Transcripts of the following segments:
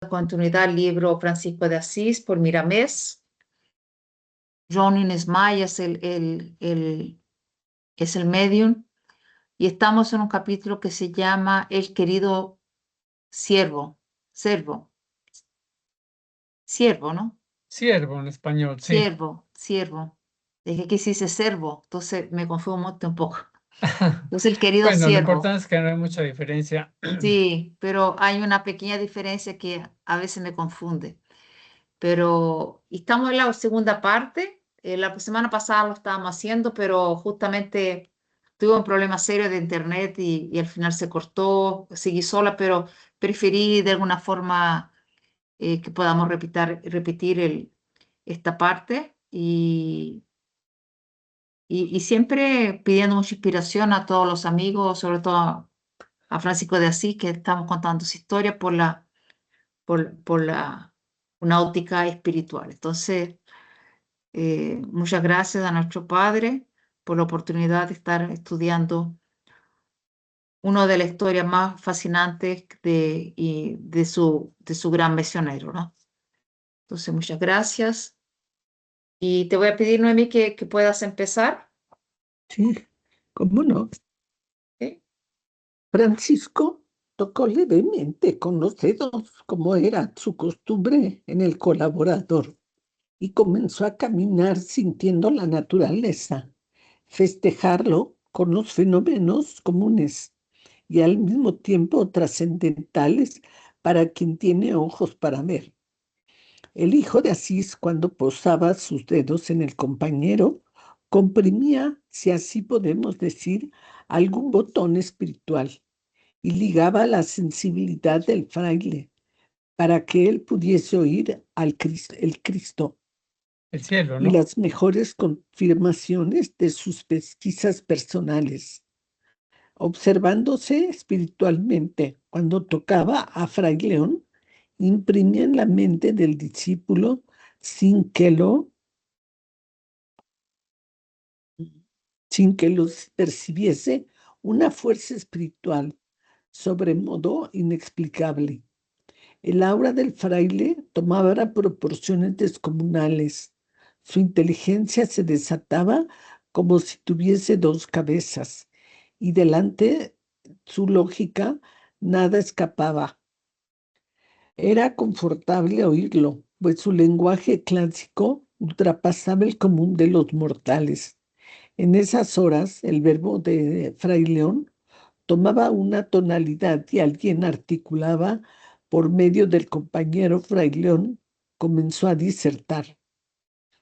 continuidad al libro Francisco de Asís por Miramés. John Inés Maya es el medium y estamos en un capítulo que se llama El querido siervo, siervo, ¿no? Siervo en español, sí. Siervo. Dije que se dice servo, entonces me confundo un poco. Entonces el querido Bueno, lo siervo. importante es que no hay mucha diferencia. Sí, pero hay una pequeña diferencia que a veces me confunde. Pero estamos en la segunda parte. La semana pasada lo estábamos haciendo, pero justamente tuve un problema serio de internet y al final se cortó. Seguí sola, pero preferí de alguna forma que podamos repetir esta parte y siempre pidiendo mucha inspiración a todos los amigos, sobre todo a Francisco de Asís, que estamos contando su historia por una óptica espiritual. Entonces, muchas gracias a nuestro Padre por la oportunidad de estar estudiando una de las historias más fascinantes de su gran misionero, ¿no? Entonces, muchas gracias. Y te voy a pedir, Noemí, que puedas empezar. Sí, ¿cómo no? ¿Sí? Francisco tocó levemente con los dedos, como era su costumbre en el colaborador, y comenzó a caminar sintiendo la naturaleza, festejarlo con los fenómenos comunes y al mismo tiempo trascendentales para quien tiene ojos para ver. El hijo de Asís, cuando posaba sus dedos en el compañero, comprimía, si así podemos decir, algún botón espiritual y ligaba la sensibilidad del fraile para que él pudiese oír el Cristo El cielo, y ¿no? las mejores confirmaciones de sus pesquisas personales, observándose espiritualmente cuando tocaba a Fray León, imprimía en la mente del discípulo sin que lo percibiese una fuerza espiritual sobremodo inexplicable. El aura del fraile tomaba proporciones descomunales. Su inteligencia se desataba como si tuviese dos cabezas, y delante su lógica nada escapaba. Era confortable oírlo, pues su lenguaje clásico ultrapasaba el común de los mortales. En esas horas, el verbo de Fray León tomaba una tonalidad y alguien articulaba por medio del compañero Fray León, comenzó a disertar.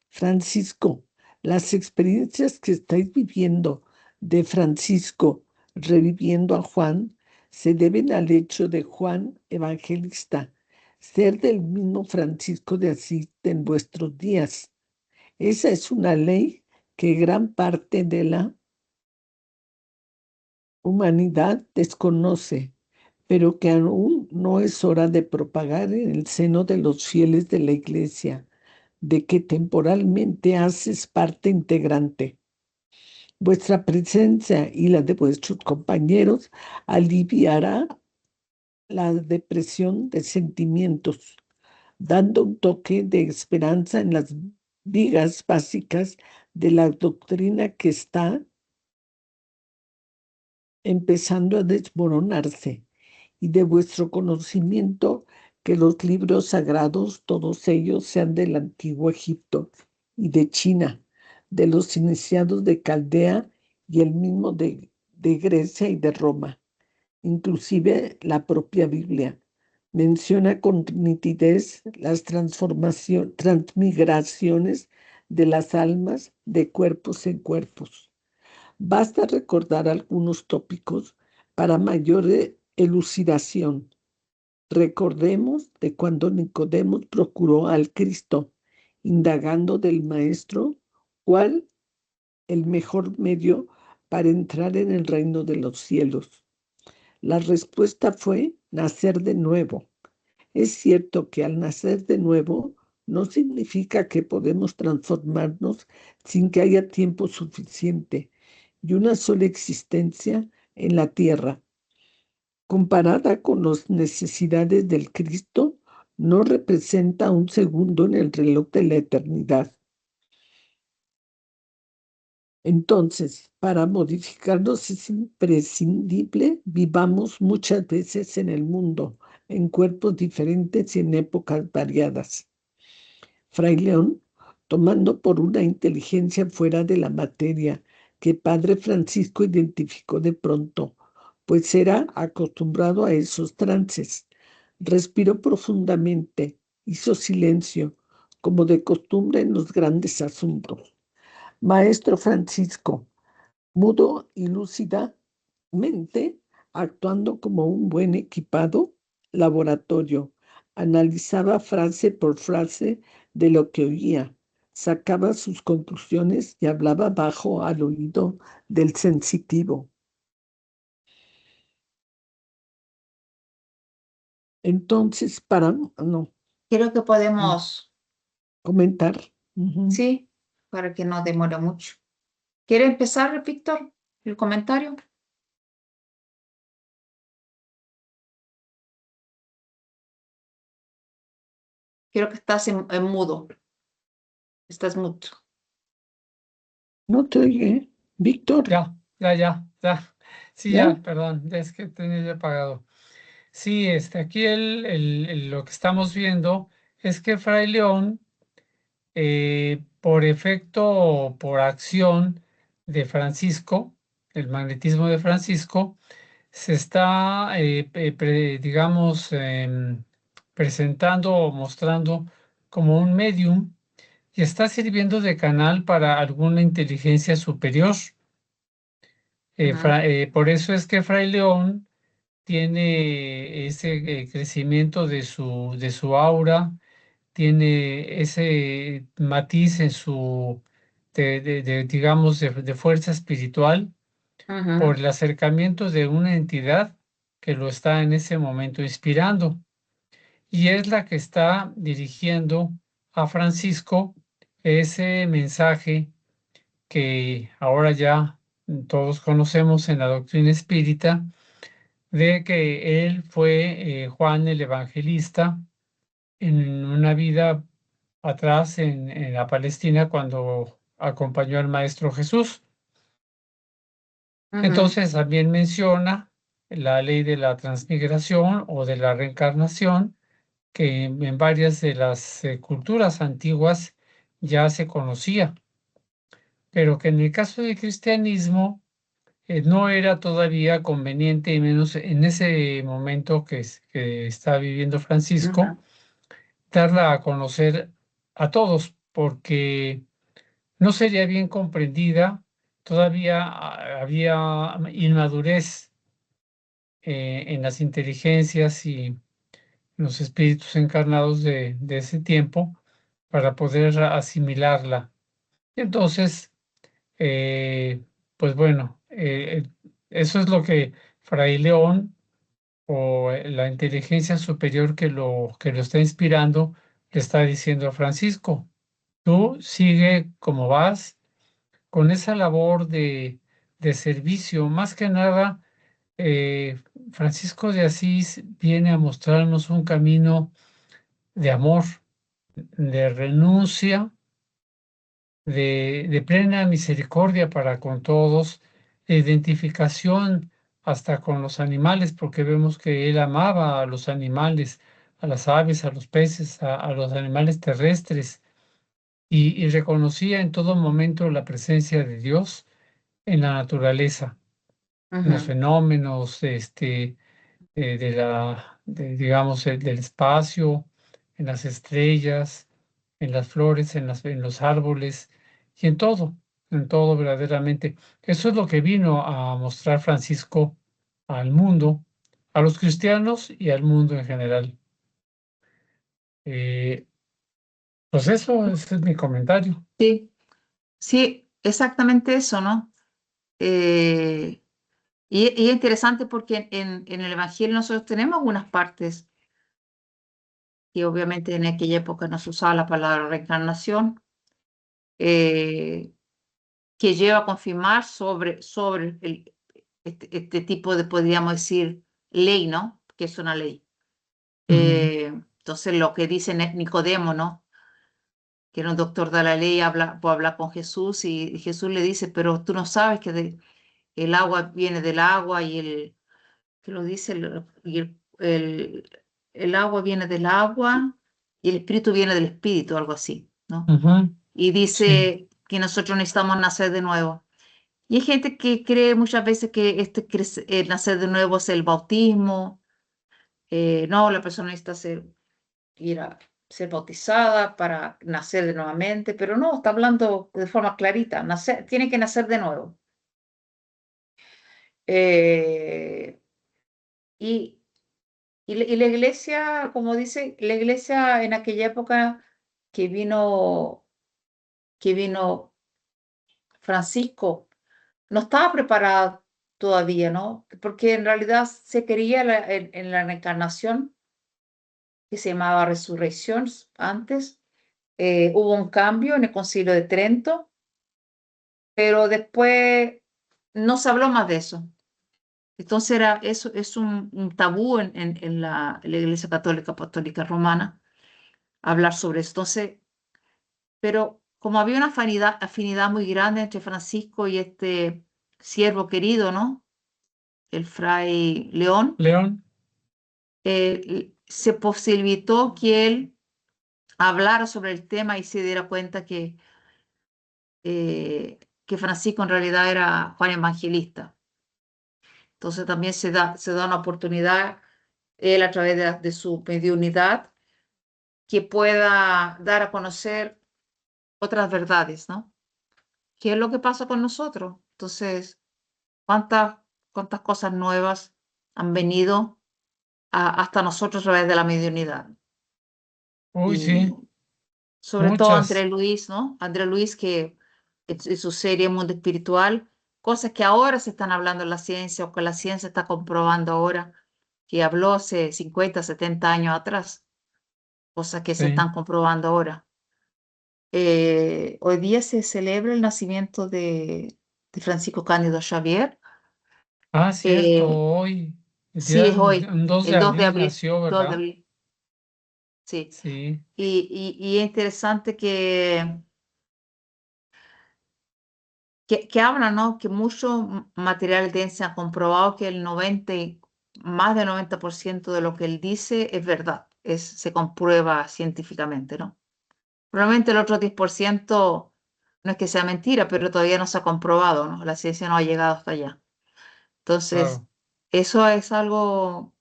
Francisco, las experiencias que estáis viviendo de Francisco reviviendo a Juan se deben al hecho de Juan Evangelista ser del mismo Francisco de Asís en vuestros días. Esa es una ley que gran parte de la humanidad desconoce, pero que aún no es hora de propagar en el seno de los fieles de la Iglesia, de que temporalmente haces parte integrante. Vuestra presencia y la de vuestros compañeros aliviará la depresión de sentimientos, dando un toque de esperanza en las vigas básicas de la doctrina que está empezando a desmoronarse, y de vuestro conocimiento que los libros sagrados, todos ellos, sean del antiguo Egipto y de China, de los iniciados de Caldea y el mismo de Grecia y de Roma. Inclusive la propia Biblia menciona con nitidez las transmigraciones de las almas de cuerpos en cuerpos. Basta recordar algunos tópicos para mayor elucidación. Recordemos de cuando Nicodemo procuró al Cristo, indagando del Maestro cuál el mejor medio para entrar en el reino de los cielos. La respuesta fue nacer de nuevo. Es cierto que al nacer de nuevo no significa que podemos transformarnos sin que haya tiempo suficiente y una sola existencia en la tierra. Comparada con las necesidades del Cristo, no representa un segundo en el reloj de la eternidad. Entonces, para modificarnos es imprescindible vivamos muchas veces en el mundo, en cuerpos diferentes y en épocas variadas. Fray León, tomando por una inteligencia fuera de la materia que Padre Francisco identificó de pronto, pues era acostumbrado a esos trances, respiró profundamente, hizo silencio, como de costumbre en los grandes asuntos. Maestro Francisco, mudo y lúcidamente, actuando como un buen equipado laboratorio, analizaba frase por frase de lo que oía, sacaba sus conclusiones y hablaba bajo al oído del sensitivo. Entonces, no, Creo que podemos, comentar. Ujú. sí, para que no demore mucho. ¿Quiere empezar, Víctor, el comentario? Creo que estás en mudo. Estás mudo. No te oye, Víctor, Ya. Sí, ¿ya? ya, perdón, es que tenía ya apagado. Sí, aquí lo que estamos viendo es que Fray León, por efecto o por acción de Francisco, el magnetismo de Francisco, se está, digamos, presentando o mostrando como un medium y está sirviendo de canal para alguna inteligencia superior. Por eso es que Fray León tiene ese crecimiento de su aura, tiene ese matiz en su, digamos, de fuerza espiritual por el acercamiento de una entidad que lo está en ese momento inspirando. Y es la que está dirigiendo a Francisco ese mensaje que ahora ya todos conocemos en la doctrina espírita, de que él fue Juan el Evangelista en una vida atrás en la Palestina cuando acompañó al Maestro Jesús. Entonces también menciona la ley de la transmigración o de la reencarnación, que en varias de las culturas antiguas ya se conocía, pero que en el caso del cristianismo no era todavía conveniente, y menos en ese momento que está viviendo Francisco, darla a conocer a todos, porque no sería bien comprendida, todavía había inmadurez en las inteligencias y los espíritus encarnados de ese tiempo para poder asimilarla. Entonces, eh, pues bueno, eso es lo que Fray León o la inteligencia superior que lo está inspirando le está diciendo a Francisco: tú sigue como vas, con esa labor de servicio. Más que nada, Francisco de Asís viene a mostrarnos un camino de amor, de renuncia, de plena misericordia para con todos, de identificación hasta con los animales, porque vemos que él amaba a los animales, a las aves, a los peces, a los animales terrestres, y reconocía en todo momento la presencia de Dios en la naturaleza, en los fenómenos, digamos, del espacio, en las estrellas, en las flores, en los árboles y en todo verdaderamente. Eso es lo que vino a mostrar Francisco al mundo, a los cristianos y al mundo en general. Pues eso, ese es mi comentario. Sí, sí, exactamente eso, ¿no? Y es interesante porque en el Evangelio nosotros tenemos algunas partes y obviamente en aquella época no se usaba la palabra reencarnación, eh, que lleva a confirmar sobre este tipo de, podríamos decir, ley, ¿no? Que es una ley. Ujú. Entonces lo que dice Nicodemo, ¿no? Que era un doctor de la ley, puede hablar con Jesús y Jesús le dice, pero tú no sabes que el agua viene del agua y que lo dice, el agua viene del agua y el espíritu viene del espíritu, algo así, ¿no? Y Sí, dice que nosotros necesitamos nacer de nuevo. Y hay gente que cree muchas veces que nacer de nuevo es el bautismo. No, la persona necesita ir a ser bautizada para nacer de nuevamente, pero no, está hablando de forma clarita, tiene que nacer de nuevo. Eh, y, y la iglesia, como dice, la iglesia en aquella época que vino Francisco, no estaba preparada todavía, ¿no? Porque en realidad se creía en la reencarnación, que se llamaba resurrección antes. Hubo un cambio en el Concilio de Trento, pero después no se habló más de eso. Entonces eso es un tabú en la Iglesia Católica Apostólica Romana, hablar sobre eso. Entonces, pero como había una afinidad muy grande entre Francisco y este siervo querido, ¿no? El fray León, León. se posibilitó que él hablara sobre el tema y se diera cuenta que Francisco en realidad era Juan Evangelista. Entonces también se da una oportunidad, él a través de su mediunidad, que pueda dar a conocer otras verdades, ¿no? ¿Qué es lo que pasa con nosotros? Entonces, ¿cuántas, cuántas cosas nuevas han venido hasta nosotros a través de la mediunidad? Uy, Y sí, sobre todo André muchas. Luis, ¿no? André Luis, que en su serie Mundo Espiritual, cosas que ahora se están hablando en la ciencia o que la ciencia está comprobando ahora, que habló hace 50, 70 años atrás, cosas que se Sí. están comprobando ahora. Hoy día se celebra el nacimiento de Francisco Cándido Xavier. Ah, cierto, Eh, hoy, el sí, día, es hoy, un 2 de el 2 de abril abril, nació, 2 de ¿verdad? abril, sí. Sí, Y es interesante que hablan, ¿no? Que muchos materiales de ciencia han comprobado que más del 90% de lo que él dice es verdad, se comprueba científicamente, ¿no? Probablemente el otro 10% no es que sea mentira, pero todavía no se ha comprobado, ¿no? La ciencia no ha llegado hasta allá. Entonces, claro. eso es algo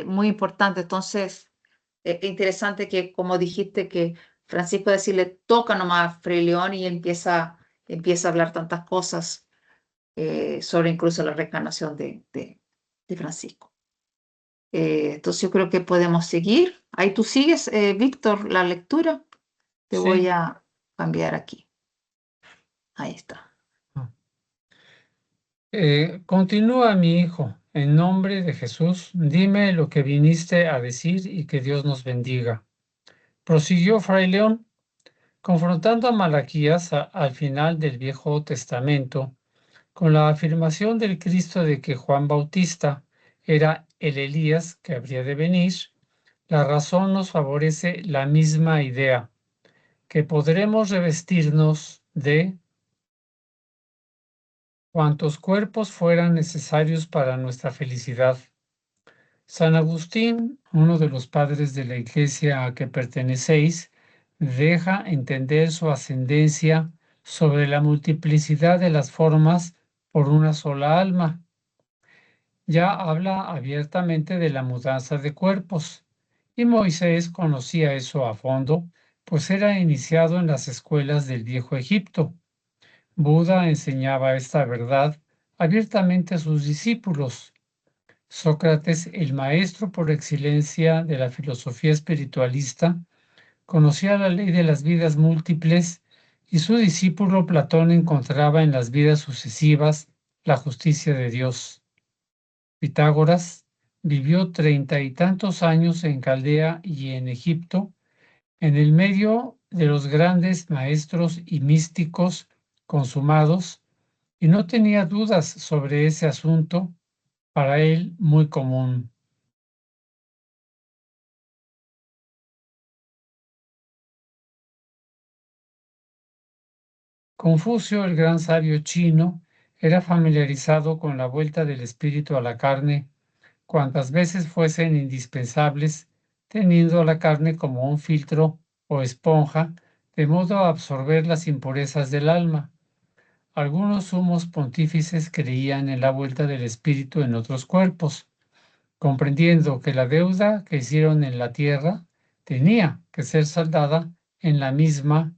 muy importante. Entonces, es interesante que, como dijiste, que Francisco de Asís le toca nomás a Fray León y empieza a hablar tantas cosas sobre incluso la reencarnación de Francisco. Entonces, yo creo que podemos seguir. Ahí tú sigues, Víctor, la lectura. Te voy Sí. a cambiar aquí. Ahí está. Continúa mi hijo, en nombre de Jesús, dime lo que viniste a decir y que Dios nos bendiga. Prosiguió Fray León, confrontando a Malaquías al final del Viejo Testamento, con la afirmación del Cristo de que Juan Bautista era el Elías que habría de venir. La razón nos favorece la misma idea, que podremos revestirnos de cuantos cuerpos fueran necesarios para nuestra felicidad. San Agustín, uno de los padres de la Iglesia a que pertenecéis, deja entender su ascendencia sobre la multiplicidad de las formas por una sola alma. Ya habla abiertamente de la mudanza de cuerpos, y Moisés conocía eso a fondo, pues era iniciado en las escuelas del Viejo Egipto. Buda enseñaba esta verdad abiertamente a sus discípulos. Sócrates, el maestro por excelencia de la filosofía espiritualista, conocía la ley de las vidas múltiples y su discípulo Platón encontraba en las vidas sucesivas la justicia de Dios. Pitágoras vivió 30 y tantos años en Caldea y en Egipto, en el medio de los grandes maestros y místicos consumados, y no tenía dudas sobre ese asunto, para él muy común. Confucio, el gran sabio chino, era familiarizado con la vuelta del espíritu a la carne cuantas veces fuesen indispensables, teniendo la carne como un filtro o esponja, de modo a absorber las impurezas del alma. Algunos sumos pontífices creían en la vuelta del espíritu en otros cuerpos, comprendiendo que la deuda que hicieron en la tierra tenía que ser saldada en la misma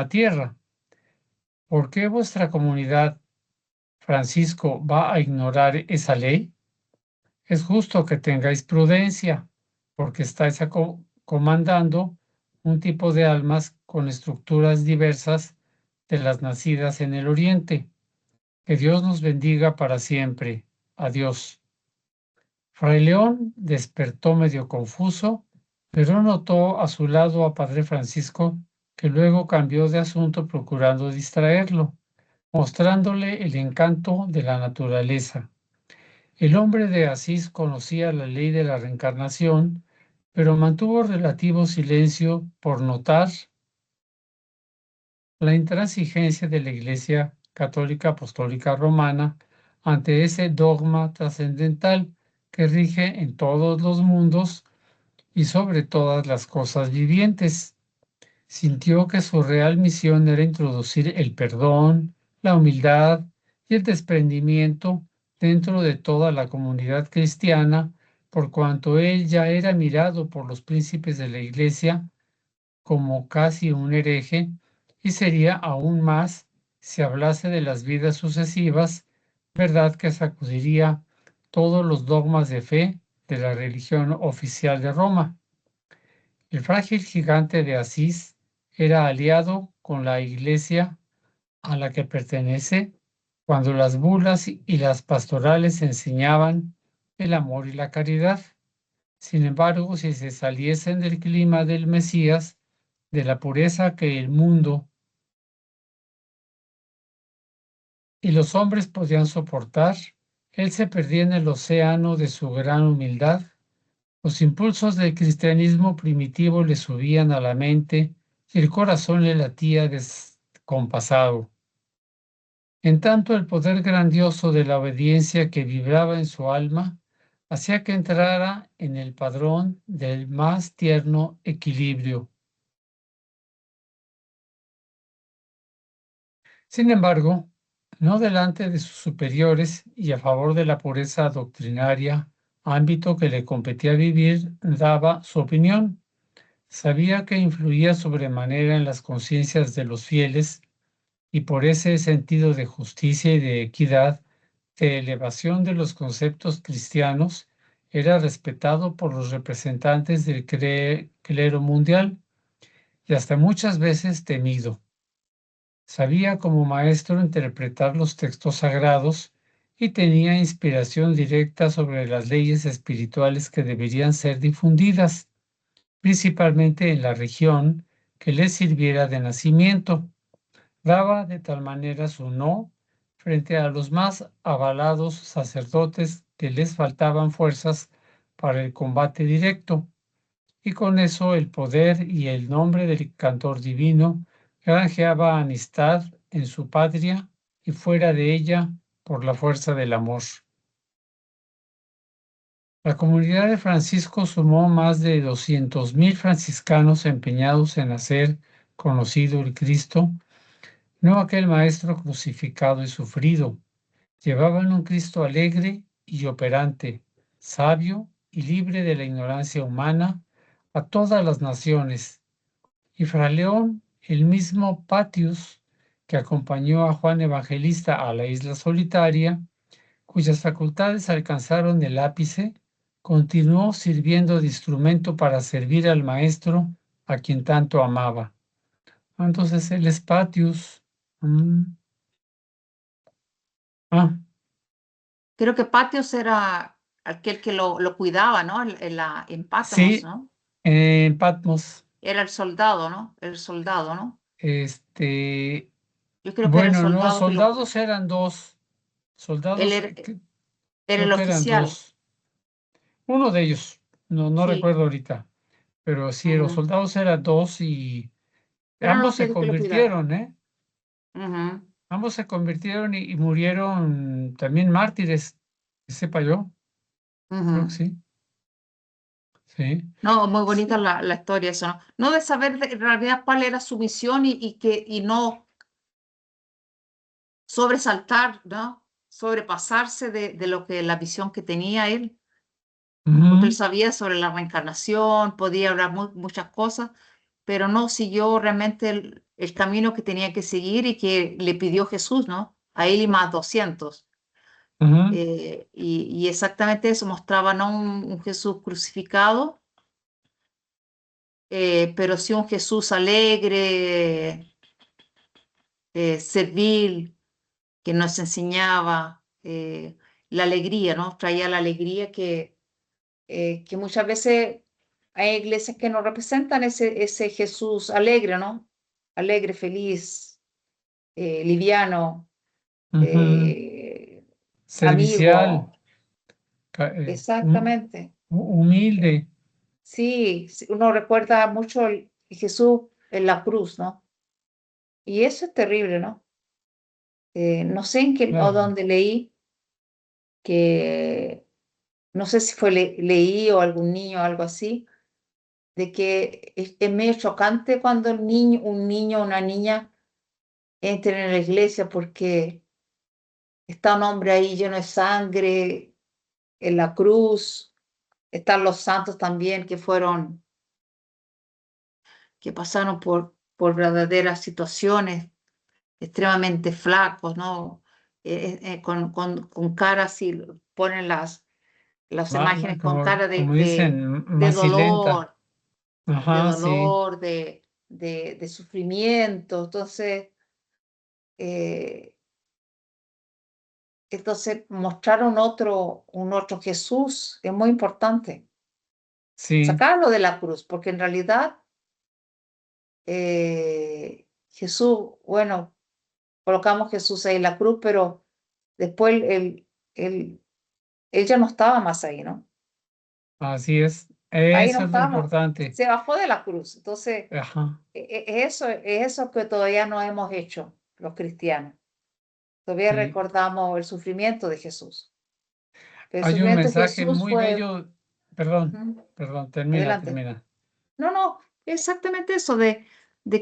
tierra. ¿Por qué vuestra comunidad, Francisco, va a ignorar esa ley? Es justo que tengáis prudencia, porque estáis comandando un tipo de almas con estructuras diversas de las nacidas en el Oriente. Que Dios nos bendiga para siempre. Adiós. Fray León despertó medio confuso, pero notó a su lado a Padre Francisco, que luego cambió de asunto procurando distraerlo, mostrándole el encanto de la naturaleza. El hombre de Asís conocía la ley de la reencarnación, pero mantuvo relativo silencio por notar la intransigencia de la Iglesia Católica Apostólica Romana ante ese dogma trascendental que rige en todos los mundos y sobre todas las cosas vivientes. Sintió que su real misión era introducir el perdón, la humildad y el desprendimiento dentro de toda la comunidad cristiana, por cuanto él ya era mirado por los príncipes de la Iglesia como casi un hereje, y sería aún más si hablase de las vidas sucesivas, verdad que sacudiría todos los dogmas de fe de la religión oficial de Roma. El frágil gigante de Asís era aliado con la Iglesia a la que pertenece cuando las bulas y las pastorales enseñaban el amor y la caridad. Sin embargo, si se saliesen del clima del Mesías, de la pureza que el mundo y los hombres podían soportar, él se perdía en el océano de su gran humildad. Los impulsos del cristianismo primitivo le subían a la mente y el corazón le latía descompasado. En tanto, el poder grandioso de la obediencia que vibraba en su alma hacía que entrara en el padrón del más tierno equilibrio. Sin embargo, no delante de sus superiores y a favor de la pureza doctrinaria, ámbito que le competía vivir, daba su opinión. Sabía que influía sobremanera en las conciencias de los fieles y por ese sentido de justicia y de equidad, de elevación de los conceptos cristianos, era respetado por los representantes del clero mundial y hasta muchas veces temido. Sabía como maestro interpretar los textos sagrados y tenía inspiración directa sobre las leyes espirituales que deberían ser difundidas, principalmente en la región que le sirviera de nacimiento. Daba de tal manera su no frente a los más avalados sacerdotes que les faltaban fuerzas para el combate directo, y con eso el poder y el nombre del cantor divino granjeaba amistad en su patria y fuera de ella por la fuerza del amor. La comunidad de Francisco sumó más de 200,000 franciscanos empeñados en hacer conocido el Cristo, no aquel Maestro crucificado y sufrido. Llevaban un Cristo alegre y operante, sabio y libre de la ignorancia humana a todas las naciones. Y Fray León, el mismo Patius, que acompañó a Juan Evangelista a la isla solitaria, cuyas facultades alcanzaron el ápice, continuó sirviendo de instrumento para servir al Maestro a quien tanto amaba. Entonces él es Patius. Creo que Patios era aquel que lo cuidaba, ¿no? En Patmos, Sí, ¿no? en Patmos. Era el soldado, ¿no? El soldado, ¿no? Yo creo que era el Bueno, no, soldado que lo... soldados eran dos. Él Soldados, era el creo que eran oficial, dos. Uno de ellos, no sí. recuerdo ahorita. pero sí, los Ujú. soldados eran dos y Eran ambos los se que lo cuidaban. convirtieron, ¿eh? Ujú, Ambos se convirtieron y murieron también mártires, que sepa yo, creo que ujú. sí, sí. No, muy bonita Sí. la historia, eso, ¿no? No de saber en realidad cuál era su misión y no sobresaltar, ¿no? Sobrepasarse de lo que la visión que tenía él, porque él Ujú, sabía sobre la reencarnación, podía hablar muchas cosas, pero no siguió realmente el camino que tenía que seguir y que le pidió Jesús, ¿no? A él y más 200. ujú, Y exactamente eso mostraba no un Jesús crucificado, pero sí un Jesús alegre, servil, que nos enseñaba la alegría, ¿no? Traía la alegría que muchas veces hay iglesias que nos representan ese Jesús alegre, ¿no? Alegre, feliz, liviano, ujú. eh, Servicial, amigo, exactamente. humilde, Sí, sí, uno recuerda mucho el Jesús en la cruz, ¿no? Y eso es terrible, ¿no? No sé en qué o claro. dónde leí que, no sé si fue leí o algún niño o algo así, de que es medio chocante cuando un niño o una niña entren en la iglesia porque está un hombre ahí lleno de sangre en la cruz, están los santos también que pasaron por verdaderas situaciones extremadamente flacos, ¿no? Con cara así, ponen las imágenes con cara Como dicen, de macilenta. dolor, de Ajá, sí, dolor, de sufrimiento. Eh, entonces, mostrar un otro Jesús es muy importante. sí, Sacarlo de la cruz, porque en realidad Jesús, bueno, colocamos Jesús ahí en la cruz, pero después él, él ya no estaba más ahí, ¿no? así es. Ahí no Eso es lo estaba, importante. se bajó de la cruz. Entonces, Ajá, es eso que todavía no hemos hecho los cristianos. Todavía sí. recordamos el sufrimiento de Jesús. El Hay un sufrimiento de mensaje Jesús muy fue, bello. Perdón, ujú, perdón, adelante. termina. No, no, exactamente eso de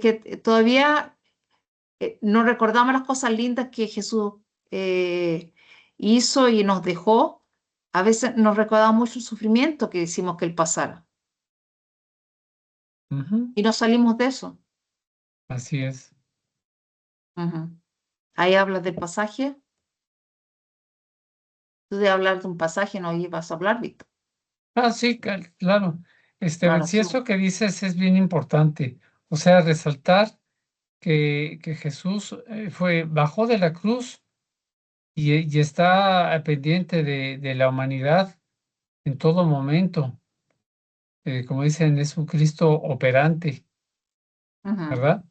que todavía no recordamos las cosas lindas que Jesús eh, hizo y nos dejó. A veces nos recordamos mucho el sufrimiento que hicimos que Él pasara Ujú, y no salimos de eso. así es. Ujú. Ahí hablas del pasaje. Tú de hablar de un pasaje no ibas a hablar, Víctor. Ah, sí, claro. Claro, Si sí. eso que dices es bien importante. O sea, resaltar que Jesús bajó de la cruz y está pendiente de la humanidad en todo momento. Como dicen, es un Cristo operante, Ujú. ¿verdad?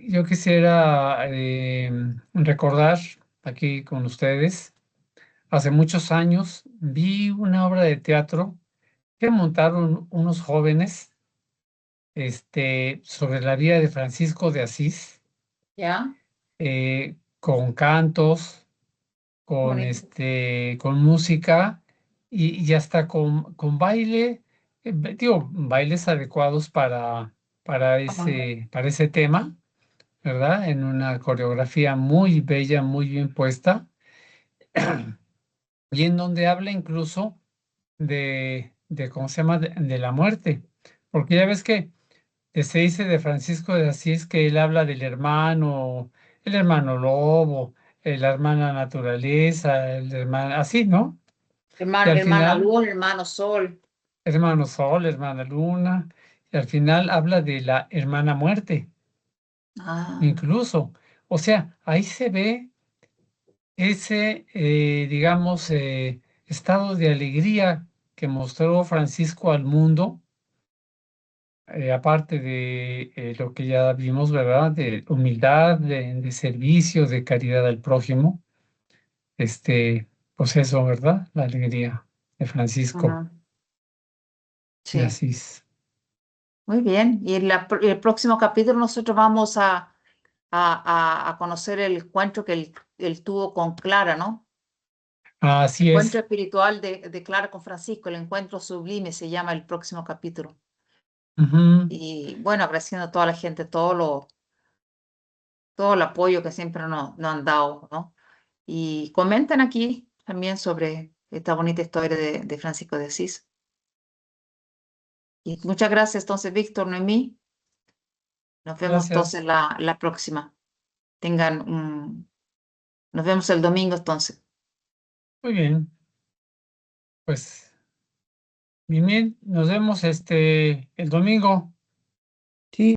Yo quisiera recordar aquí con ustedes, hace muchos años vi una obra de teatro que montaron unos jóvenes sobre la vida de Francisco de Asís, ¿Ya? con cantos, Bonito. con música y hasta con baile, digo, bailes adecuados Ajá. para ese tema, ¿verdad? En una coreografía muy bella, muy bien puesta, y en donde habla incluso ¿cómo se llama? De la muerte. Porque ya ves que se dice de Francisco de Asís que él habla el hermano lobo, la hermana naturaleza, el hermano, así, ¿no? Y al Hermana final, Luna, hermano Sol. hermano sol, hermana luna, y al final habla de la hermana muerte, Ah, incluso. O sea, ahí se ve ese, digamos, estado de alegría que mostró Francisco al mundo, aparte de lo que ya vimos, ¿verdad? De humildad, de servicio, de caridad al prójimo, este, pues eso, ¿verdad? La alegría de Francisco. ajá. Sí, Asís. muy bien. Y en el próximo capítulo nosotros vamos a conocer el encuentro que él tuvo con Clara, ¿no? Así Encuentro es. espiritual de Clara con Francisco, el encuentro sublime se llama el próximo capítulo. Ujú. Y bueno, agradeciendo a toda la gente, todo el apoyo que siempre nos han dado, ¿no? Y comenten aquí también sobre esta bonita historia de Francisco de Asís. Y muchas gracias entonces, Víctor, Noemí. Nos vemos entonces Gracias. la próxima. Nos vemos el domingo entonces. Muy bien. Pues, bien, nos vemos el domingo. Sí.